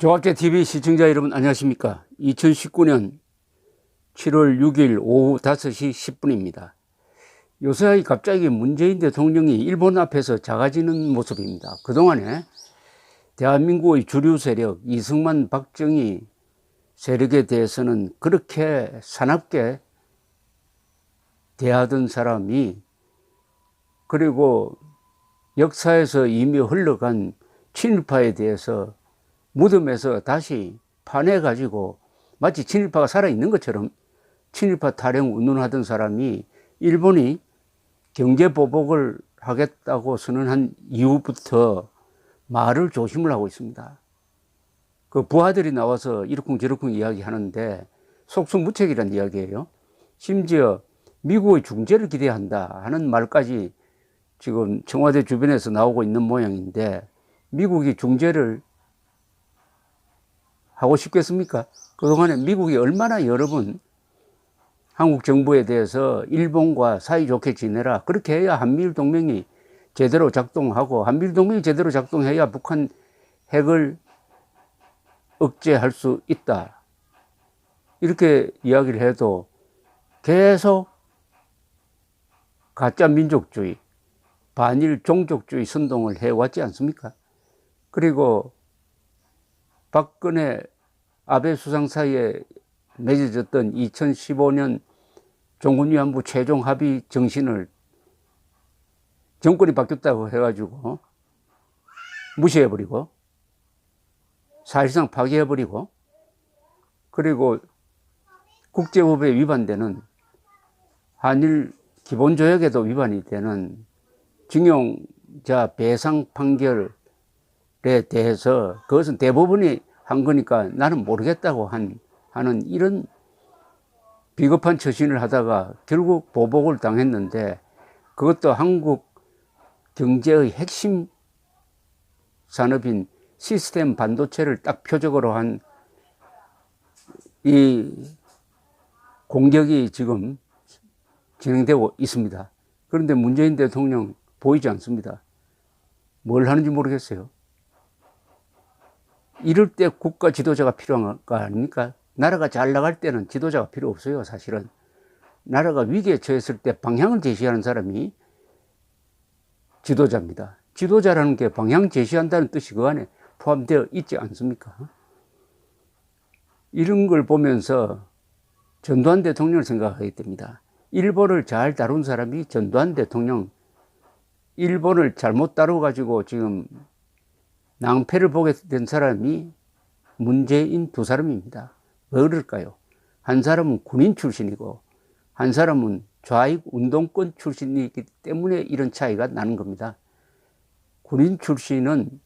조합제TV 시청자 여러분 안녕하십니까. 2019년 7월 6일 오후 5시 10분입니다. 요새 갑자기 문재인 대통령이 일본 앞에서 작아지는 모습입니다. 그동안에 대한민국의 주류 세력 이승만, 박정희 세력에 대해서는 그렇게 사납게 대하던 사람이, 그리고 역사에서 이미 흘러간 친일파에 대해서 무덤에서 다시 파내가지고 마치 친일파가 살아있는 것처럼 친일파 타령 운운하던 사람이 일본이 경제보복을 하겠다고 선언한 이후부터 말을 조심을 하고 있습니다. 그 부하들이 나와서 이러쿵저러쿵 이야기하는데 속수무책이라는 이야기예요. 심지어 미국의 중재를 기대한다 하는 말까지 지금 청와대 주변에서 나오고 있는 모양인데, 미국이 중재를 하고 싶겠습니까? 그동안에 미국이 얼마나 여러 번 한국 정부에 대해서 일본과 사이좋게 지내라, 그렇게 해야 한미일 동맹이 제대로 작동하고, 한미일 동맹이 제대로 작동해야 북한 핵을 억제할 수 있다, 이렇게 이야기를 해도 계속 가짜 민족주의, 반일 종족주의 선동을 해왔지 않습니까? 그리고 박근혜, 아베 수상 사이에 맺어졌던 2015년 종군위안부 최종 합의 정신을 정권이 바뀌었다고 해가지고 무시해버리고 사실상 파기해버리고, 그리고 국제법에 위반되는 한일 기본조약에도 위반이 되는 징용자 배상 판결에 대해서 그것은 대법원이 한 거니까 나는 모르겠다고 하는 이런 비겁한 처신을 하다가 결국 보복을 당했는데, 그것도 한국 경제의 핵심 산업인 시스템 반도체를 딱 표적으로 한 이 공격이 지금 진행되고 있습니다. 그런데 문재인 대통령 보이지 않습니다. 뭘 하는지 모르겠어요. 이럴 때 국가 지도자가 필요한 거 아닙니까? 나라가 잘 나갈 때는 지도자가 필요 없어요. 사실은 나라가 위기에 처했을 때 방향을 제시하는 사람이 지도자입니다. 지도자라는 게 방향 제시한다는 뜻이 그 안에 포함되어 있지 않습니까? 이런 걸 보면서 전두환 대통령을 생각하게 됩니다. 일본을 잘 다룬 사람이 전두환 대통령, 일본을 잘못 다뤄가지고 지금 낭패를 보게 된 사람이 문재인 두 사람입니다. 왜 그럴까요? 한 사람은 군인 출신이고 한 사람은 좌익 운동권 출신이기 때문에 이런 차이가 나는 겁니다. 군인 출신은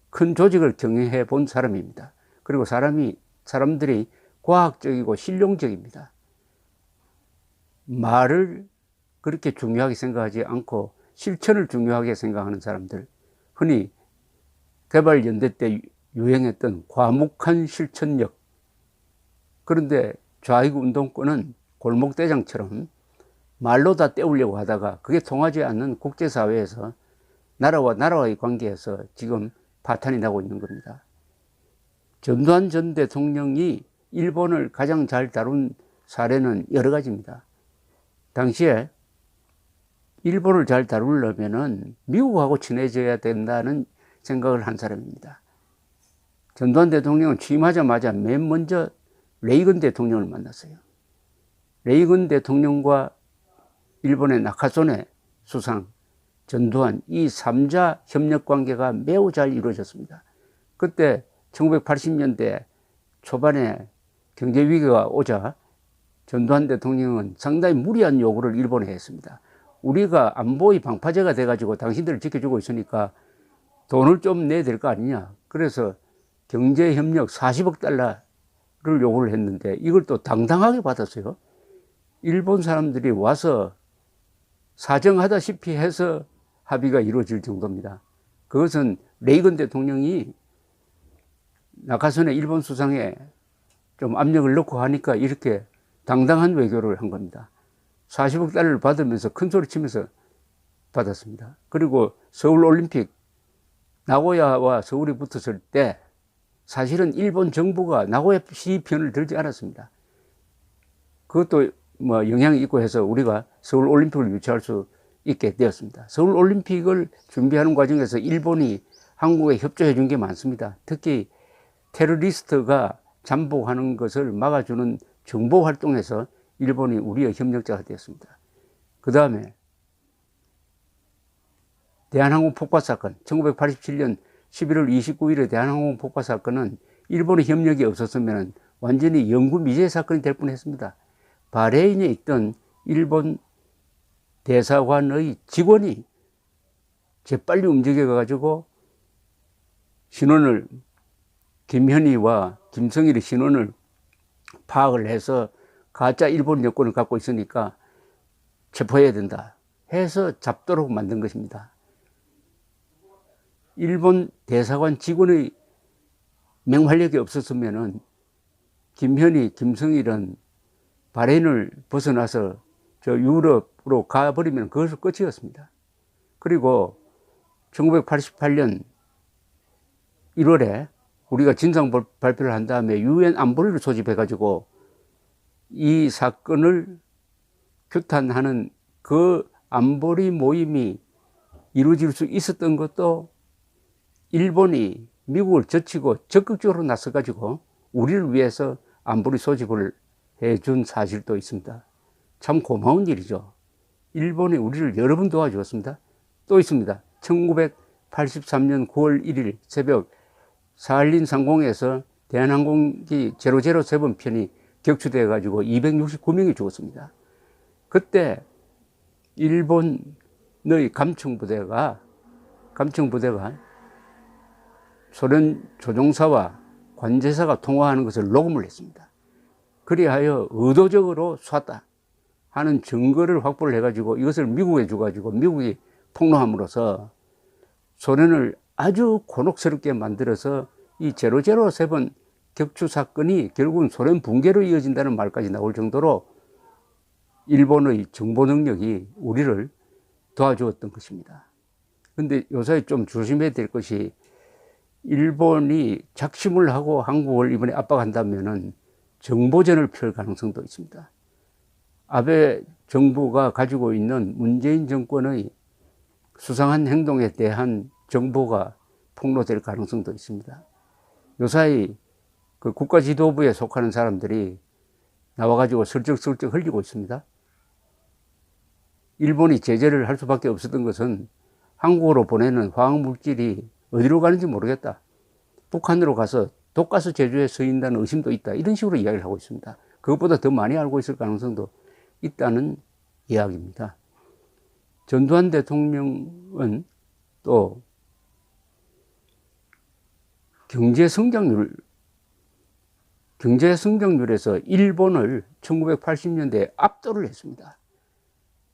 큰 조직을 경영해 본 사람입니다. 그리고 사람들이 과학적이고 실용적입니다. 말을 그렇게 중요하게 생각하지 않고 실천을 중요하게 생각하는 사람들, 흔히 개발연대 때 유행했던 과묵한 실천력. 그런데 좌익 운동권은 골목대장처럼 말로 다 때우려고 하다가 그게 통하지 않는 국제사회에서 나라와의 관계에서 지금 파탄이 나고 있는 겁니다. 전두환 전 대통령이 일본을 가장 잘 다룬 사례는 여러 가지입니다. 당시에 일본을 잘 다루려면은 미국하고 친해져야 된다는 생각을 한 사람입니다. 전두환 대통령은 취임하자마자 맨 먼저 레이건 대통령을 만났어요. 레이건 대통령과 일본의 나카소네 수상, 전두환, 이 3자 협력 관계가 매우 잘 이루어졌습니다. 그때 1980년대 초반에 경제 위기가 오자 전두환 대통령은 상당히 무리한 요구를 일본에 했습니다. 우리가 안보의 방파제가 돼가지고 당신들을 지켜주고 있으니까 돈을 좀 내야 될 거 아니냐. 그래서 경제협력 40억 달러를 요구를 했는데 이걸 또 당당하게 받았어요. 일본 사람들이 와서 사정하다시피 해서 합의가 이루어질 정도입니다. 그것은 레이건 대통령이 나카소네 일본 수상에 좀 압력을 넣고 하니까 이렇게 당당한 외교를 한 겁니다. 40억 달러를 받으면서 큰 소리 치면서 받았습니다. 그리고 서울올림픽 나고야와 서울이 붙었을 때 사실은 일본 정부가 나고야시 편을 들지 않았습니다. 그것도 뭐 영향이 있고 해서 우리가 서울 올림픽을 유치할 수 있게 되었습니다. 서울 올림픽을 준비하는 과정에서 일본이 한국에 협조해 준 게 많습니다. 특히 테러리스트가 잠복하는 것을 막아주는 정보 활동에서 일본이 우리의 협력자가 되었습니다. 그 다음에 대한항공 폭파 사건, 1987년 11월 29일의 대한항공 폭파 사건은 일본의 협력이 없었으면 완전히 영구 미제 사건이 될 뻔했습니다. 바레인에 있던 일본 대사관의 직원이 재빨리 움직여 가지고 신원을, 김현희와 김성일의 신원을 파악을 해서 가짜 일본 여권을 갖고 있으니까 체포해야 된다 해서 잡도록 만든 것입니다. 일본 대사관 직원의 맹활력이 없었으면 김현희, 김성일은 바레인을 벗어나서 저 유럽으로 가버리면 그것은 끝이었습니다. 그리고 1988년 1월에 우리가 진상 발표를 한 다음에 유엔 안보리를 소집해가지고 이 사건을 규탄하는 그 안보리 모임이 이루어질 수 있었던 것도 일본이 미국을 젖히고 적극적으로 나서가지고 우리를 위해서 안보리 소집을 해준 사실도 있습니다. 참 고마운 일이죠. 일본이 우리를 여러 번 도와주었습니다. 또 있습니다. 1983년 9월 1일 새벽 사할린 상공에서 대한항공기 007 편이 격추되어 가지고 269명이 죽었습니다. 그때 일본의 감청부대가 소련 조종사와 관제사가 통화하는 것을 녹음을 했습니다. 그리하여 의도적으로 쐈다 하는 증거를 확보를 해가지고 이것을 미국에 줘가지고 미국이 폭로함으로써 소련을 아주 곤혹스럽게 만들어서 이 007 격추 사건이 결국은 소련 붕괴로 이어진다는 말까지 나올 정도로 일본의 정보 능력이 우리를 도와주었던 것입니다. 그런데 요새 좀 조심해야 될 것이 일본이 작심을 하고 한국을 이번에 압박한다면은 정보전을 펼 가능성도 있습니다. 아베 정부가 가지고 있는 문재인 정권의 수상한 행동에 대한 정보가 폭로될 가능성도 있습니다. 요사이 그 국가지도부에 속하는 사람들이 나와가지고 슬쩍슬쩍 흘리고 있습니다. 일본이 제재를 할 수밖에 없었던 것은 한국으로 보내는 화학물질이 어디로 가는지 모르겠다. 북한으로 가서 독가스 제조에 쓰인다는 의심도 있다. 이런 식으로 이야기를 하고 있습니다. 그것보다 더 많이 알고 있을 가능성도 있다는 이야기입니다. 전두환 대통령은 또 경제 성장률에서 일본을 1980년대에 압도를 했습니다.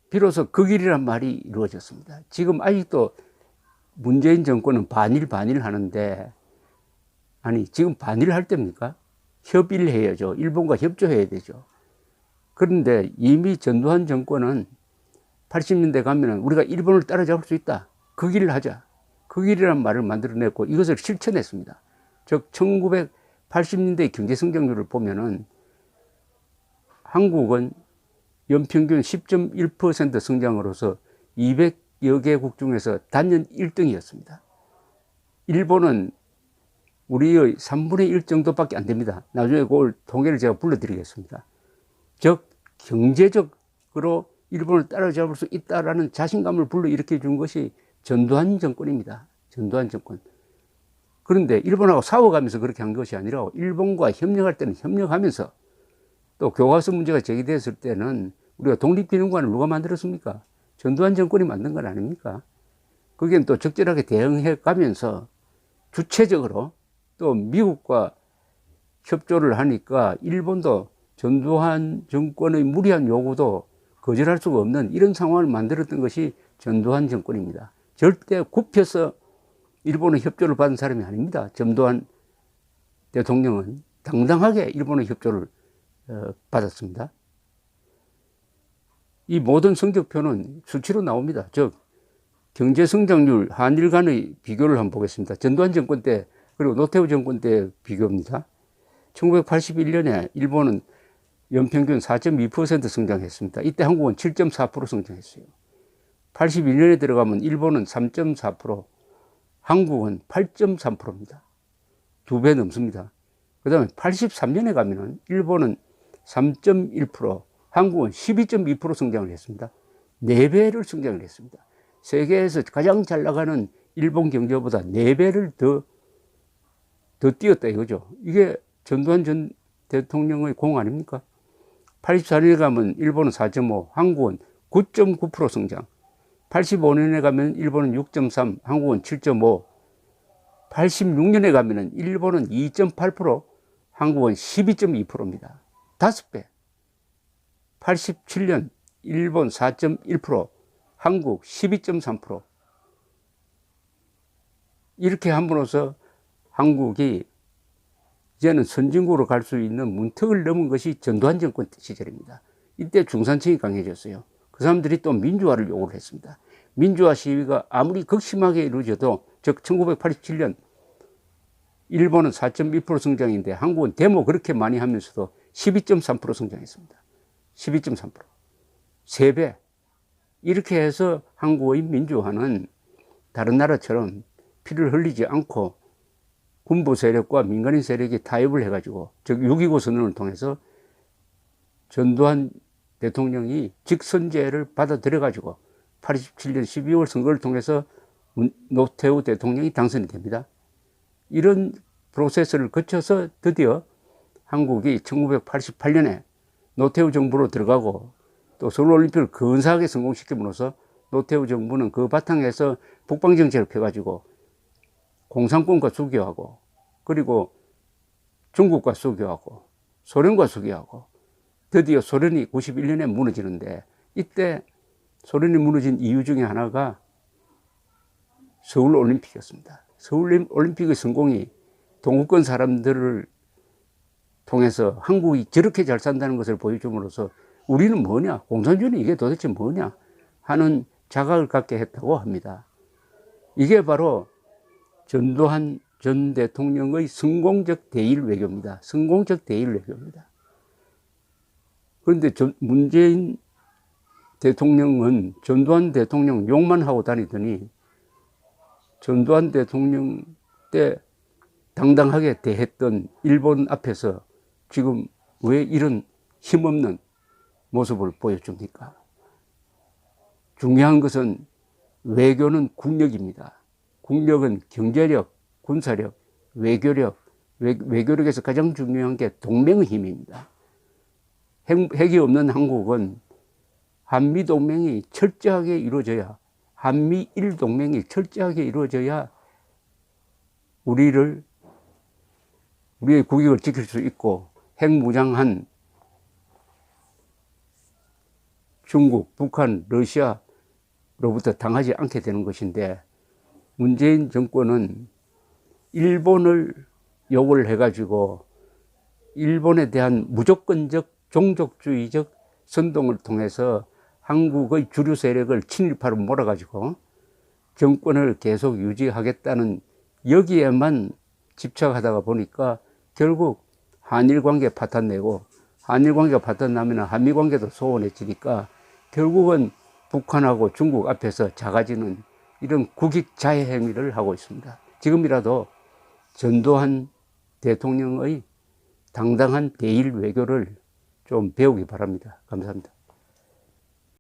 비로소 그 길이란 말이 이루어졌습니다. 지금 아직도 문재인 정권은 반일 하는데, 아니 지금 반일 할 때입니까? 협의를 해야죠. 일본과 협조해야 되죠. 그런데 이미 전두환 정권은 80년대 가면은 우리가 일본을 따라잡을 수 있다. 그 길을 하자. 그 길이란 말을 만들어냈고 이것을 실천했습니다. 즉 1980년대 경제 성장률을 보면은 한국은 연평균 10.1% 성장으로서 200여 개국 중에서 단연 1등이었습니다. 일본은 우리의 3분의 1 정도밖에 안 됩니다. 나중에 그걸 통계를 제가 불러드리겠습니다. 즉 경제적으로 일본을 따라잡을 수 있다라는 자신감을 불러일으켜 준 것이 전두환 정권입니다. 전두환 정권. 그런데 일본하고 싸워가면서 그렇게 한 것이 아니라 일본과 협력할 때는 협력하면서, 또 교과서 문제가 제기됐을 때는 우리가 독립기념관을 누가 만들었습니까? 전두환 정권이 만든 건 아닙니까? 거기엔 또 적절하게 대응해 가면서 주체적으로 또 미국과 협조를 하니까 일본도 전두환 정권의 무리한 요구도 거절할 수가 없는 이런 상황을 만들었던 것이 전두환 정권입니다. 절대 굽혀서 일본의 협조를 받은 사람이 아닙니다. 전두환 대통령은 당당하게 일본의 협조를 받았습니다. 이 모든 성적표는 수치로 나옵니다. 즉 경제 성장률, 한일 간의 비교를 한번 보겠습니다. 전두환 정권 때 그리고 노태우 정권 때 비교입니다. 1981년에 일본은 연평균 4.2% 성장했습니다. 이때 한국은 7.4% 성장했어요. 81년에 들어가면 일본은 3.4%, 한국은 8.3%입니다. 2배 넘습니다. 그 다음에 83년에 가면은 일본은 3.1%, 한국은 12.2% 성장을 했습니다. 4배를 성장을 했습니다. 세계에서 가장 잘 나가는 일본 경제보다 4배를 더 뛰었다 이거죠. 이게 전두환 전 대통령의 공 아닙니까? 84년에 가면 일본은 4.5, 한국은 9.9% 성장. 85년에 가면 일본은 6.3, 한국은 7.5. 86년에 가면은 일본은 2.8%, 한국은 12.2%입니다. 5배. 87년 일본 4.1%, 한국 12.3%. 이렇게 함으로써 한국이 이제는 선진국으로 갈 수 있는 문턱을 넘은 것이 전두환 정권 시절입니다. 이때 중산층이 강해졌어요. 그 사람들이 또 민주화를 요구를 했습니다. 민주화 시위가 아무리 극심하게 이루어져도, 즉 1987년 일본은 4.2% 성장인데 한국은 데모 그렇게 많이 하면서도 12.3% 성장했습니다. 12.3%. 3배. 이렇게 해서 한국의 민주화는 다른 나라처럼 피를 흘리지 않고 군부 세력과 민간인 세력이 타협을 해가지고, 즉 6.25 선언을 통해서 전두환 대통령이 직선제를 받아들여가지고 87년 12월 선거를 통해서 노태우 대통령이 당선이 됩니다. 이런 프로세스를 거쳐서 드디어 한국이 1988년에 노태우 정부로 들어가고, 또 서울올림픽을 근사하게 성공시킴으로써 노태우 정부는 그 바탕에서 북방정책을 펴가지고 공산권과 수교하고, 그리고 중국과 수교하고, 소련과 수교하고, 드디어 소련이 91년에 무너지는데, 이때 소련이 무너진 이유 중에 하나가 서울올림픽이었습니다. 서울올림픽의 성공이 동구권 사람들을 통해서 한국이 저렇게 잘 산다는 것을 보여줌으로써 우리는 뭐냐, 공산주의는 이게 도대체 뭐냐 하는 자각을 갖게 했다고 합니다. 이게 바로 전두환 전 대통령의 성공적 대일 외교입니다. 성공적 대일 외교입니다. 그런데 문재인 대통령은 전두환 대통령 욕만 하고 다니더니 전두환 대통령 때 당당하게 대했던 일본 앞에서 지금 왜 이런 힘없는 모습을 보여줍니까? 중요한 것은 외교는 국력입니다. 국력은 경제력, 군사력, 외교력, 외교력에서 가장 중요한 게 동맹의 힘입니다. 핵이 없는 한국은 한미동맹이 철저하게 이루어져야, 한미일 동맹이 철저하게 이루어져야 우리의 국익을 지킬 수 있고, 핵무장한 중국, 북한, 러시아로부터 당하지 않게 되는 것인데, 문재인 정권은 일본을 욕을 해가지고 일본에 대한 무조건적 종족주의적 선동을 통해서 한국의 주류 세력을 친일파로 몰아가지고 정권을 계속 유지하겠다는 여기에만 집착하다가 보니까 결국 한일 관계 파탄내고, 한일 관계가 파탄나면 한미 관계도 소원해지니까 결국은 북한하고 중국 앞에서 작아지는 이런 국익 자해 행위를 하고 있습니다. 지금이라도 전두환 대통령의 당당한 대일 외교를 좀 배우기 바랍니다. 감사합니다.